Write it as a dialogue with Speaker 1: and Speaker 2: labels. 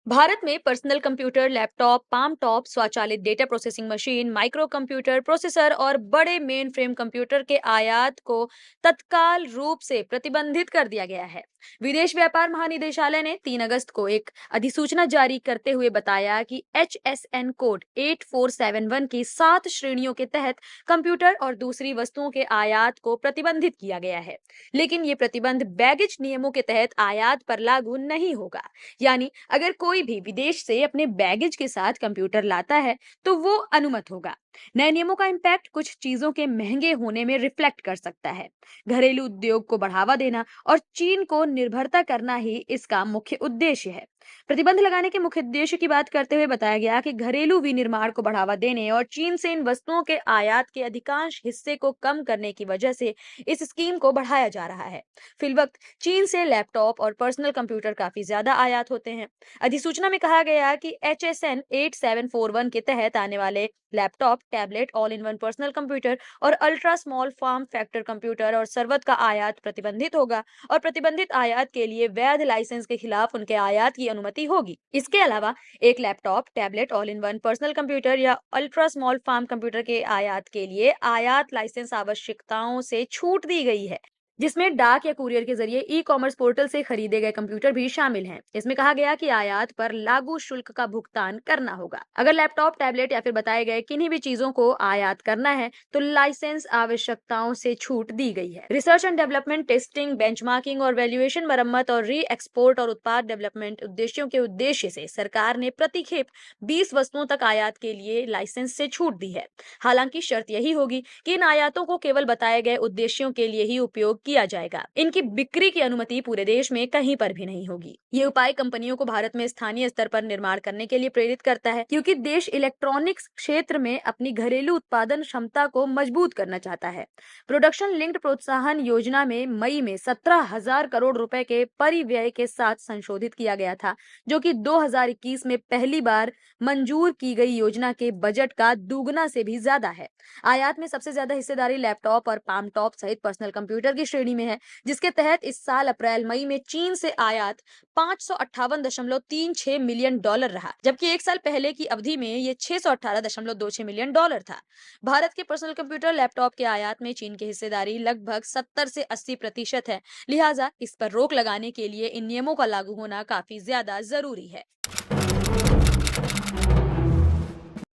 Speaker 1: भारत में personal computer, laptop, palm top, स्वचालित data processing machine, micro computer, processor और बड़े मेन फ्रेम कंप्यूटर के आयात को तत्काल रूप से प्रतिबंधित कर दिया गया है। विदेश व्यापार महानिदेशालय ने 3 अगस्त को एक अधिसूचना जारी करते हुए बताया कि HSN कोड 8471 की 7 श्रेणियों के तहत कंप्यूटर और दूसरी वस्तुओं के आयात को प्रतिबंधित किया गया है। लेकिन ये प्रतिबंध बैगेज नियमों के तहत आयात पर लागू नहीं होगा। यानी अगर कोई भी विदेश से अपने बैगेज के साथ कंप्यूटर लाता है तो वो अनुमत होगा। नए नियमों का इम्पैक्ट कुछ चीजों के महंगे होने में रिफ्लेक्ट कर सकता है। घरेलू उद्योग को बढ़ावा देना और चीन को निर्भरता करना ही इसका मुख्य उद्देश्य है। प्रतिबंध लगाने के मुख्य उद्देश्य की बात करते हुए बताया गया कि घरेलू विनिर्माण को बढ़ावा देने और चीन से इन वस्तुओं के आयात के अधिकांश हिस्से को कम करने की वजह से इस स्कीम को बढ़ाया जा रहा है। फिलवक्त चीन से लैपटॉप और पर्सनल कंप्यूटर काफी ज्यादा आयात होते हैं। अधिसूचना में कहा गया कि HSN 8741 के तहत आने वाले laptop, tablet, all in one personal computer और ultra small form factor computer और सरवत का आयात प्रतिबंधित होगा और प्रतिबंधित आयात के लिए वैध लाइसेंस के खिलाफ उनके आयात की अनुमति होगी। इसके अलावा एक laptop, tablet, all in one personal computer या अल्ट्रा स्मॉल फॉर्म कंप्यूटर के आयात के लिए आयात लाइसेंस आवश्यकताओं से छूट दी गई है, जिसमें डाक या कुरियर के जरिए ई-कॉमर्स पोर्टल से खरीदे गए कंप्यूटर भी शामिल हैं। इसमें कहा गया कि आयात पर लागू शुल्क का भुगतान करना होगा। अगर लैपटॉप, टैबलेट या फिर बताए गए किन्हीं भी चीजों को आयात करना है तो लाइसेंस आवश्यकताओं से छूट दी गई है। Research and development, testing, benchmarking और वैल्यूएशन, मरम्मत और री एक्सपोर्ट और उत्पाद डेवलपमेंट उद्देश्यों के उद्देश्य से सरकार ने प्रति खेप 20 वस्तुओं तक आयात के लिए लाइसेंस से छूट दी है। हालांकि शर्त यही होगी कि इन आयातों को केवल बताए गए उद्देश्यों के लिए ही उपयोग किया जाएगा। इनकी बिक्री की अनुमति पूरे देश में कहीं पर भी नहीं होगी। ये उपाय कंपनियों को भारत में स्थानीय स्तर पर निर्माण करने के लिए प्रेरित करता है, क्योंकि देश इलेक्ट्रॉनिक्स क्षेत्र में अपनी घरेलू उत्पादन क्षमता को मजबूत करना चाहता है। प्रोडक्शन लिंक्ड प्रोत्साहन योजना में मई में 17,000 करोड़ रुपए के परिव्यय के साथ संशोधित किया गया था, जो कि 2021 में पहली बार मंजूर की गई योजना के बजट का दोगुना से भी ज्यादा है। आयात में सबसे ज्यादा हिस्सेदारी लैपटॉप और पाम टॉप सहित पर्सनल कंप्यूटर की श्रेणी में है, जिसके तहत इस साल अप्रैल मई में चीन से आयात 558.36 मिलियन डॉलर रहा, जबकि एक साल पहले की अवधि में ये 618.26 मिलियन डॉलर था। भारत के पर्सनल कंप्यूटर, लैपटॉप के आयात में चीन की हिस्सेदारी लगभग 70 से 80% है। लिहाजा इस पर रोक लगाने के लिए इन नियमों का लागू होना काफी ज्यादा जरूरी है।